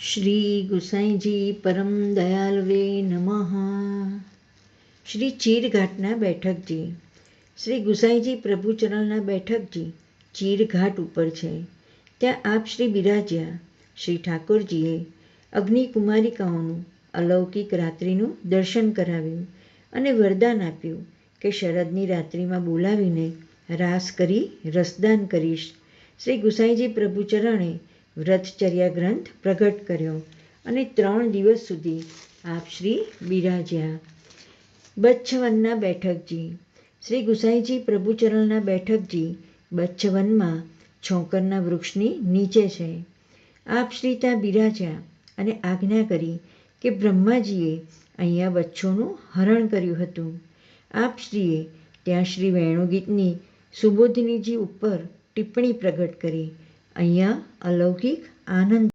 શ્રી ગુસાઈજી પરમ દયાલવે નમઃ. શ્રી ચીરઘાટના બેઠકજી. શ્રી ગુસાઈજી પ્રભુચરણના બેઠકજી ચીરઘાટ ઉપર છે. ત્યાં આપ શ્રી બિરાજ્યા. શ્રી ઠાકોરજીએ અગ્નિકુમારિકાઓનું અલૌકિક રાત્રિનું દર્શન કરાવ્યું અને વરદાન આપ્યું કે શરદની રાત્રિમાં બોલાવીને રાસ કરી રસદાન કરીશ. શ્રી ગુસાઈજી પ્રભુચરણે વ્રતચર્યા ગ્રંથ પ્રગટ કર્યો અને 3 દિવસ સુધી આપ શ્રી બિરાજ્યા. બચ્છવનના બેઠકજી. શ્રી ગુસાઈજી પ્રભુચરણના બેઠકજી બચ્છવનમાં છોકરના વૃક્ષની નીચે છે. આપ શ્રી ત્યાં બિરાજ્યા અને આજ્ઞા કરી કે બ્રહ્માજીએ અહીંયા બચ્છોનું હરણ કર્યું હતું. આપ શ્રીએ ત્યાં શ્રી વેણુગીતની સુબોધિનીજી ઉપર ટિપ્પણી પ્રગટ કરી. અહીંયા અલૌકિક આનંદ